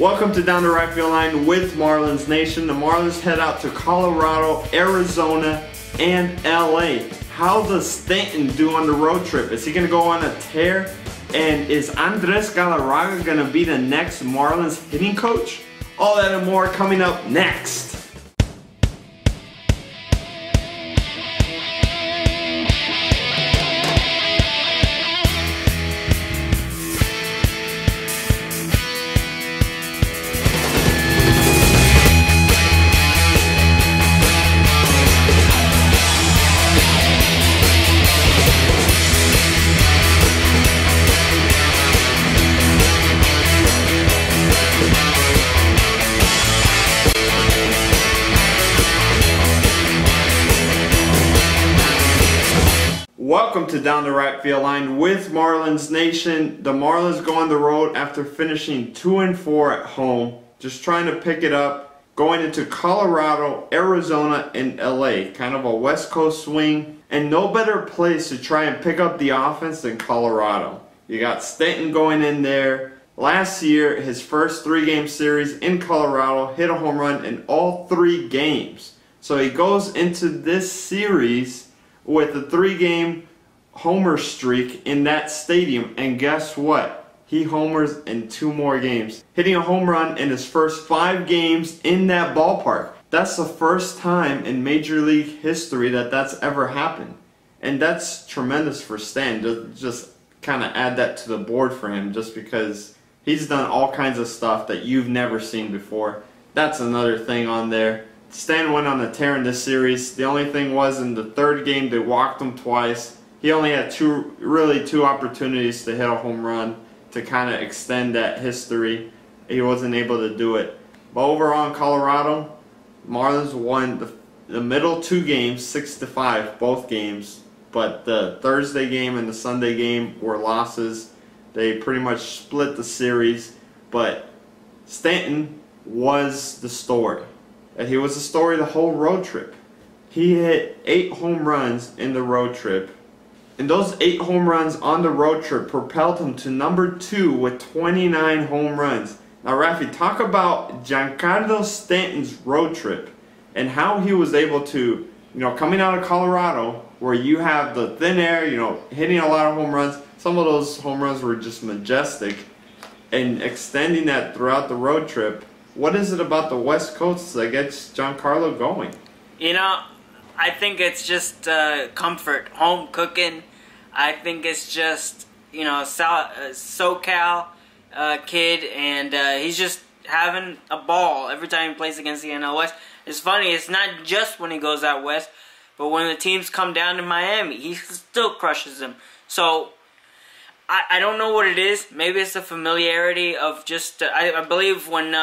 Welcome to Down the Right Field Line with Marlins Nation. The Marlins head out to Colorado, Arizona, and LA. How does Stanton do on the road trip? Is he going to go on a tear? And is Andres Galarraga going to be the next Marlins hitting coach? All that and more coming up next. Welcome to Down the Right Field Line with Marlins Nation. The Marlins go on the road after finishing 2-4 at home, just trying to pick it up, going into Colorado, Arizona, and LA. Kind of a West Coast swing, and no better place to try and pick up the offense than Colorado. You got Stanton going in there. Last year, his first 3-game series in Colorado, hit a home run in all 3 games. So he goes into this series with a 3-game homer streak in that stadium, and guess what? He homers in 2 more games, hitting a home run in his first 5 games in that ballpark. That's the first time in Major League history that that's ever happened, and that's tremendous for Stan. Just kind of add that to the board for him, just because he's done all kinds of stuff that you've never seen before. That's another thing on there. Stan went on a tear in this series. The only thing was, in the 3rd game, they walked him twice. He only had two opportunities to hit a home run to kind of extend that history. He wasn't able to do it. But overall in Colorado, Marlins won the middle 2 games, 6-5, both games. But the Thursday game and the Sunday game were losses. They pretty much split the series. But Stanton was the story. And he was the story the whole road trip. He hit 8 home runs in the road trip. And those 8 home runs on the road trip propelled him to number 2 with 29 home runs. Now, Rafi, talk about Giancarlo Stanton's road trip and how he was able to, coming out of Colorado, where you have the thin air, hitting a lot of home runs. Some of those home runs were just majestic. And extending that throughout the road trip. What is it about the West Coast that gets Giancarlo going? I think it's just comfort, home cooking. I think it's just, SoCal kid, and he's just having a ball every time he plays against the NL West. It's funny, it's not just when he goes out west, but when the teams come down to Miami, he still crushes them. So, I don't know what it is. Maybe it's the familiarity of just, I believe when,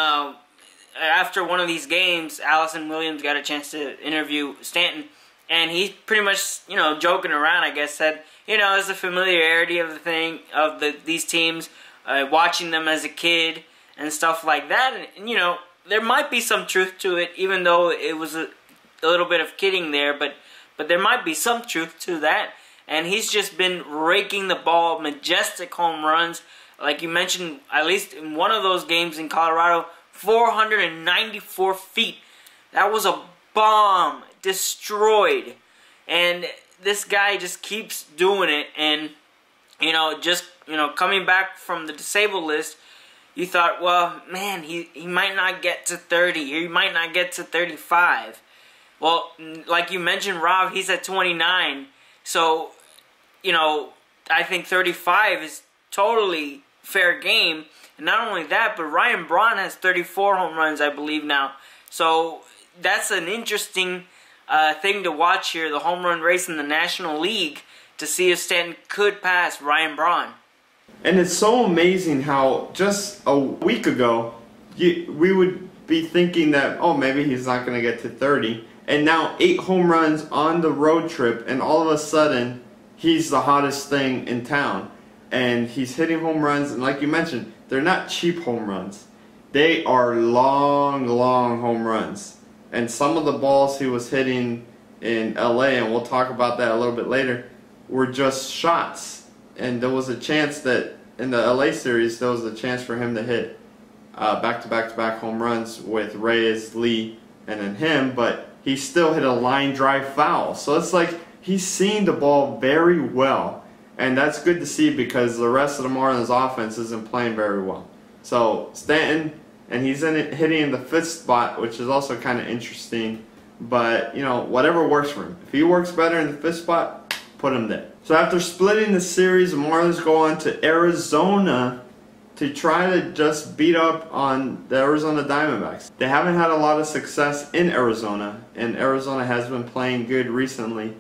after one of these games, Allison Williams got a chance to interview Stanton, and he pretty much, joking around, I guess, said, it's the familiarity of the thing, of these teams, watching them as a kid, and stuff like that, and, there might be some truth to it, even though it was a little bit of kidding there, but there might be some truth to that. And he's just been raking the ball, majestic home runs. Like you mentioned, at least in one of those games in Colorado, 494 feet. That was a bomb, destroyed. And this guy just keeps doing it. And, coming back from the disabled list, you thought, well, man, he might not get to 30. He might not get to 35. Well, like you mentioned, Rob, he's at 29. So, I think 35 is totally fair game. And not only that, but Ryan Braun has 34 home runs, I believe, now. So that's an interesting thing to watch here, the home run race in the National League, to see if Stanton could pass Ryan Braun. And it's so amazing how just a week ago, we would be thinking that, oh, maybe he's not going to get to 30. And now 8 home runs on the road trip, and all of a sudden, he's the hottest thing in town. And he's hitting home runs, and like you mentioned, they're not cheap home runs. They are long, long home runs. And some of the balls he was hitting in LA, and we'll talk about that a little bit later, were just shots. And there was a chance that in the LA series, there was a chance for him to hit back-to-back home runs with Reyes, Lee, and then him, but he still hit a line drive foul. So it's like he's seeing the ball very well, and that's good to see because the rest of the Marlins offense isn't playing very well. So Stanton, and he's hitting in the 5th spot, which is also kind of interesting. But, you know, whatever works for him. If he works better in the 5th spot, put him there. So after splitting the series, the Marlins go on to Arizona to try to just beat up on the Arizona Diamondbacks. They haven't had a lot of success in Arizona, and Arizona has been playing good recently.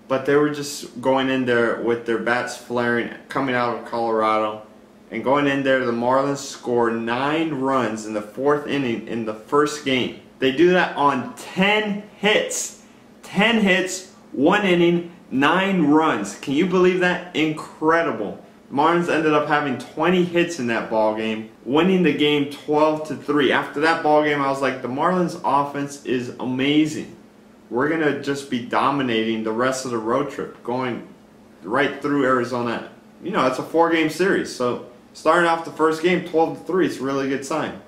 But they were just going in there with their bats flaring, coming out of Colorado. And going in there, the Marlins score 9 runs in the 4th inning in the first game. They do that on 10 hits. 10 hits, 1 inning, 9 runs. Can you believe that? Incredible. The Marlins ended up having 20 hits in that ball game, winning the game 12-3. After that ball game, I was like, the Marlins offense is amazing. We're going to just be dominating the rest of the road trip, going right through Arizona. You know, it's a 4-game series, so starting off the first game 12-3 is a really good sign.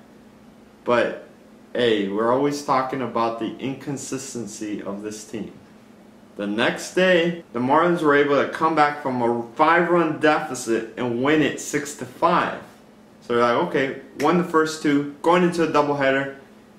But hey, we're always talking about the inconsistency of this team. The next day, the Marlins were able to come back from a 5-run deficit and win it 6-5. So they're like, okay, won the first 2, going into a doubleheader,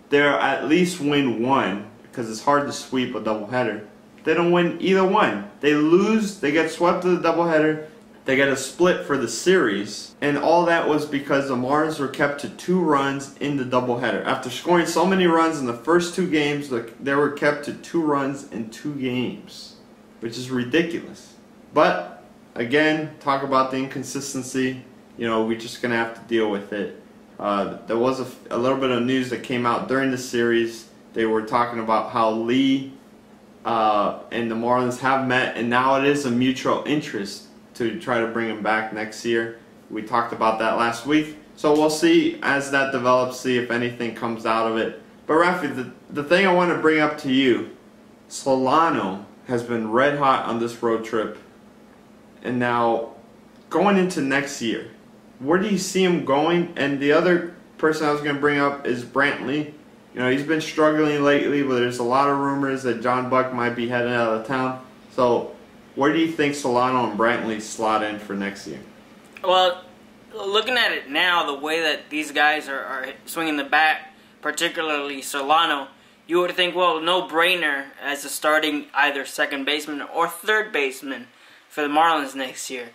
they'll at least win 1 because it's hard to sweep a doubleheader. They don't win either one. They lose, they get swept to the doubleheader, they get a split for the series, and all that was because the Marlins were kept to 2 runs in the doubleheader. After scoring so many runs in the first 2 games, they were kept to 2 runs in 2 games, which is ridiculous. But again, talk about the inconsistency. You know, we're just gonna have to deal with it. There was a little bit of news that came out during the series. They were talking about how Lee and the Marlins have met, and now it is a mutual interest to try to bring him back next year. We talked about that last week. So we'll see as that develops, see if anything comes out of it. But Rafi, the thing I want to bring up to you, Solano has been red hot on this road trip. And now, going into next year, where do you see him going? And the other person I was going to bring up is Brantley. You know, he's been struggling lately, but there's a lot of rumors that John Buck might be heading out of town. So where do you think Solano and Brantley slot in for next year? Well, looking at it now, the way that these guys are swinging the bat, particularly Solano, you would think, well, no-brainer as a starting either second baseman or third baseman for the Marlins next year.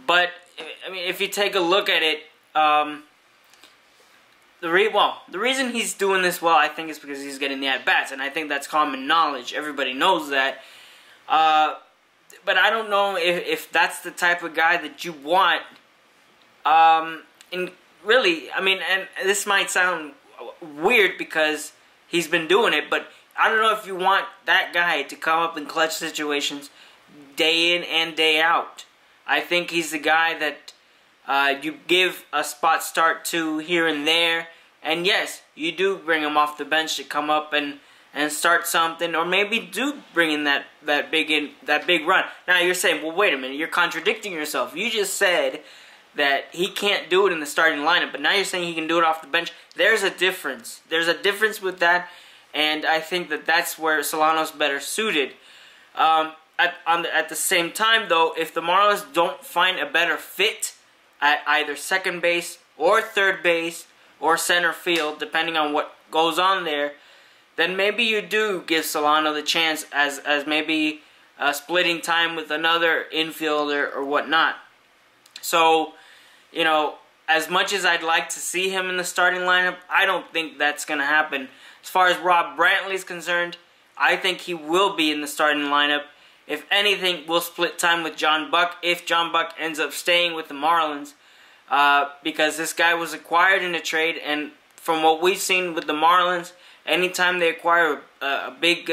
But, I mean, if you take a look at it, the reason he's doing this well, I think, is because he's getting the at-bats, and I think that's common knowledge. Everybody knows that. But I don't know if that's the type of guy that you want. And really, I mean, and this might sound weird because he's been doing it, but I don't know if you want that guy to come up in clutch situations day in and day out. I think he's the guy that you give a spot start to here and there, and yes, you do bring him off the bench to come up and start something, or maybe do bring in that big run. Now you're saying, well, wait a minute, you're contradicting yourself. You just said that he can't do it in the starting lineup, but now you're saying he can do it off the bench. There's a difference. There's a difference with that, and I think that that's where Solano's better suited. At the same time, though, if the Marlins don't find a better fit at either second base or third base or center field, depending on what goes on there, then maybe you do give Solano the chance as maybe splitting time with another infielder or whatnot. So, you know, as much as I'd like to see him in the starting lineup, I don't think that's going to happen. As far as Rob Brantley is concerned, I think he will be in the starting lineup. If anything, we'll split time with John Buck if John Buck ends up staying with the Marlins. Because this guy was acquired in a trade, and from what we've seen with the Marlins, anytime they acquire a big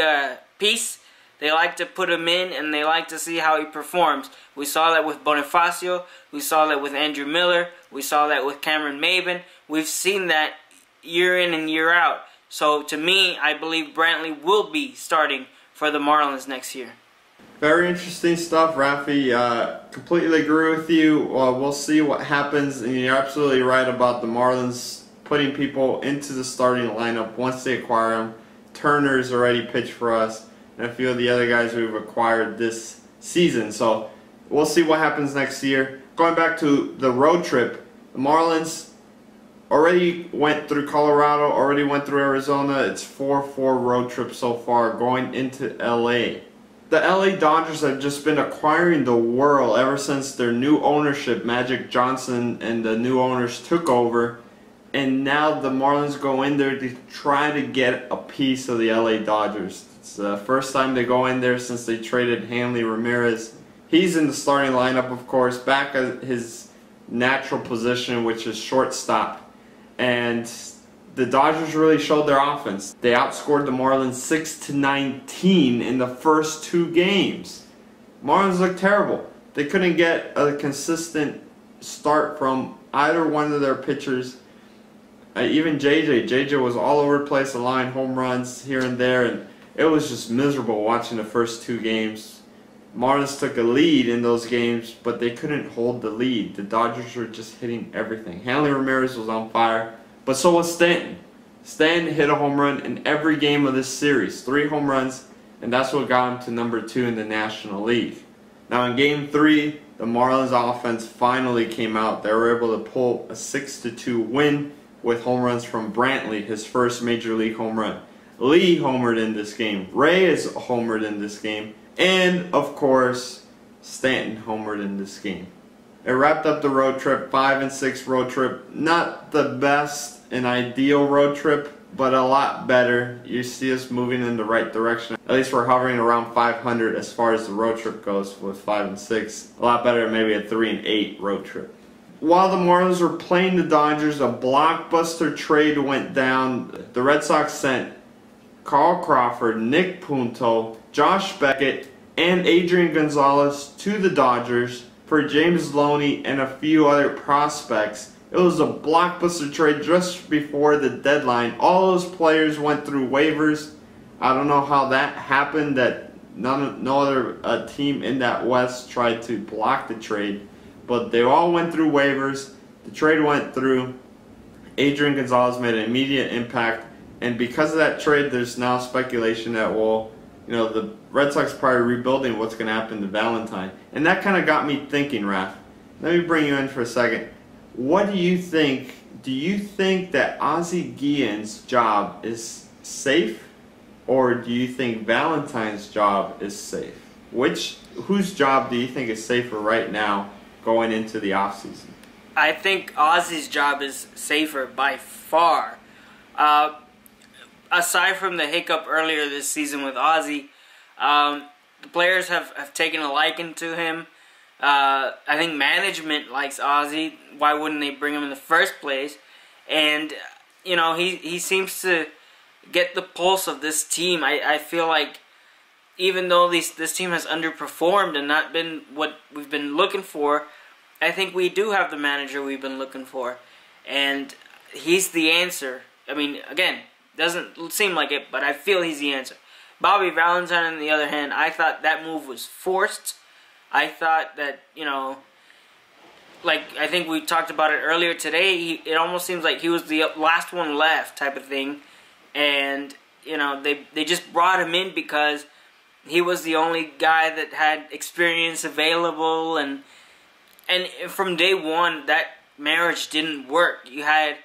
piece, they like to put him in and they like to see how he performs. We saw that with Bonifacio. We saw that with Andrew Miller. We saw that with Cameron Maben. We've seen that year in and year out. So to me, I believe Brantley will be starting for the Marlins next year. Very interesting stuff, Rafi. Completely agree with you. We'll see what happens, and you're absolutely right about the Marlins putting people into the starting lineup once they acquire them. Turner's already pitched for us, and a few of the other guys we've acquired this season. So we'll see what happens next year. Going back to the road trip, the Marlins already went through Colorado, already went through Arizona. It's 4-4 road trip so far going into LA. The LA Dodgers have just been acquiring the world ever since their new ownership, Magic Johnson and the new owners took over. And now the Marlins go in there to try to get a piece of the LA Dodgers. It's the first time they go in there since they traded Hanley Ramirez. He's in the starting lineup, of course, back at his natural position, which is shortstop. And the Dodgers really showed their offense. They outscored the Marlins 6-19 in the first 2 games. Marlins looked terrible. They couldn't get a consistent start from either one of their pitchers. Even JJ was all over the place, allowing home runs here and there, and it was just miserable watching the first 2 games. Marlins took a lead in those games, but they couldn't hold the lead. The Dodgers were just hitting everything. Hanley Ramirez was on fire, but so was Stanton. Stanton hit a home run in every game of this series, 3 home runs, and that's what got him to number 2 in the National League. Now in Game 3, the Marlins offense finally came out. They were able to pull a 6-2 win with home runs from Brantley, his first Major League home run. Lee homered in this game. Reyes homered in this game. And, of course, Stanton homered in this game. It wrapped up the road trip, 5-6 road trip. Not the best and ideal road trip, but a lot better. You see us moving in the right direction. At least we're hovering around 500 as far as the road trip goes with 5-6. A lot better than maybe a 3-8 road trip. While the Marlins were playing the Dodgers, a blockbuster trade went down. The Red Sox sent Carl Crawford, Nick Punto, Josh Beckett, and Adrian Gonzalez to the Dodgers for James Loney and a few other prospects. It was a blockbuster trade just before the deadline. All those players went through waivers. I don't know how that happened, that no other team in that West tried to block the trade. But they all went through waivers. The trade went through. Adrian Gonzalez made an immediate impact. And because of that trade, there's now speculation that, well, you know, the Red Sox are probably rebuilding what's going to happen to Valentine. And that kind of got me thinking, Raph. Let me bring you in for a second. What do you think? Do you think that Ozzie Guillen's job is safe? Or do you think Valentine's job is safe? Whose job do you think is safer right now going into the offseason? I think Ozzie's job is safer by far. Aside from the hiccup earlier this season with Ozzie, the players have taken a liking to him. I think management likes Ozzie. Why wouldn't they bring him in the first place? And, you know, he seems to get the pulse of this team. I feel like even though this team has underperformed and not been what we've been looking for, I think we do have the manager we've been looking for. And he's the answer. I mean, again, doesn't seem like it, but I feel he's the answer. Bobby Valentine, on the other hand, I thought that move was forced. I thought that, you know, like I think we talked about it earlier today, it almost seems like he was the last one left type of thing. And, you know, they just brought him in because he was the only guy that had experience available. And from day one, that marriage didn't work. You had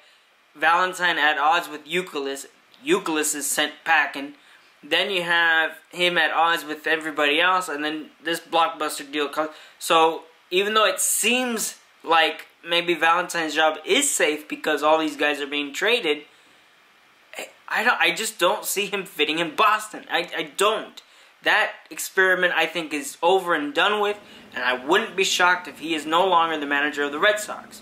Valentine at odds with Youkilis. Youkilis is sent packing. Then you have him at odds with everybody else, and then this blockbuster deal comes. So even though it seems like maybe Valentine's job is safe because all these guys are being traded, I just don't see him fitting in Boston. I don't. That experiment, I think, is over and done with, and I wouldn't be shocked if he is no longer the manager of the Red Sox.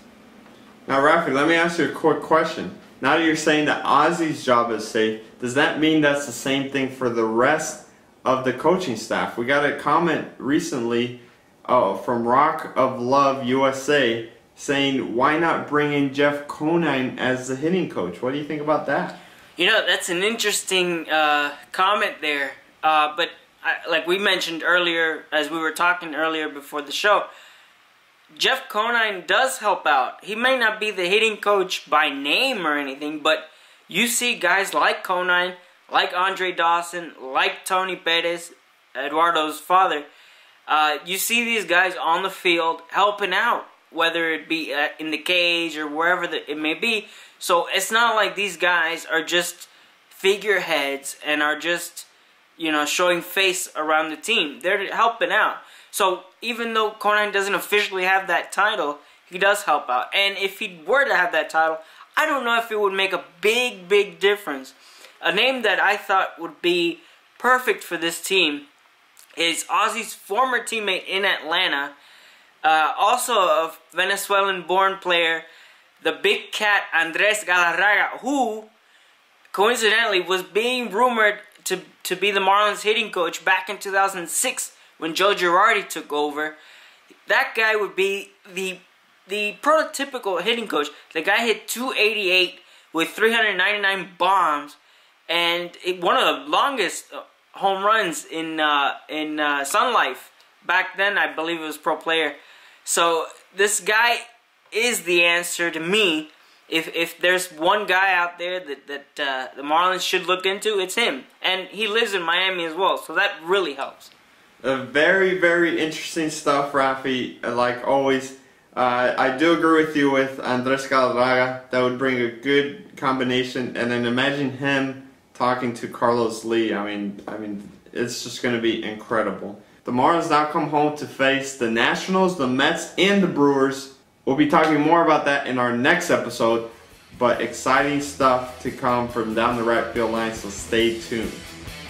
Now, Rafi, let me ask you a quick question. Now that you're saying that Ozzie's job is safe, does that mean that's the same thing for the rest of the coaching staff? We got a comment recently from Rock of Love USA saying, why not bring in Jeff Conine as the hitting coach? What do you think about that? You know, that's an interesting comment there. But like we mentioned earlier, as we were talking earlier before the show, Jeff Conine does help out. He may not be the hitting coach by name or anything, but you see guys like Conine, like Andre Dawson, like Tony Perez, Eduardo's father. You see these guys on the field helping out, whether it be in the cage or wherever it may be. So it's not like these guys are just figureheads and are just, you know, showing face around the team. They're helping out. So even though Conine doesn't officially have that title, he does help out. And if he were to have that title, I don't know if it would make a big difference. A name that I thought would be perfect for this team is Ozzie's former teammate in Atlanta, also a Venezuelan-born player, the Big Cat Andres Galarraga, who coincidentally was being rumored to be the Marlins hitting coach back in 2006 when Joe Girardi took over. That guy would be the prototypical hitting coach. The guy hit .288 with 399 bombs, and one of the longest home runs in Sun Life. Back then, I believe it was pro player. So this guy is the answer to me. If there's one guy out there that the Marlins should look into, it's him. And he lives in Miami as well, so that really helps. Very interesting stuff, Rafi. Like always, I do agree with you with Andres Galarraga. That would bring a good combination. And then imagine him talking to Carlos Lee. I mean, it's just going to be incredible. The Marlins now come home to face the Nationals, the Mets, and the Brewers. We'll be talking more about that in our next episode, but exciting stuff to come from down the right field line, so stay tuned.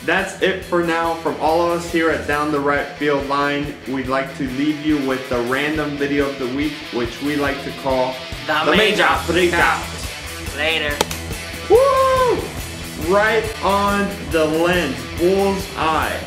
That's it for now from all of us here at Down the Right Field Line. We'd like to leave you with the random video of the week, which we like to call the Major Freakout. Later. Woo! Right on the lens, bullseye.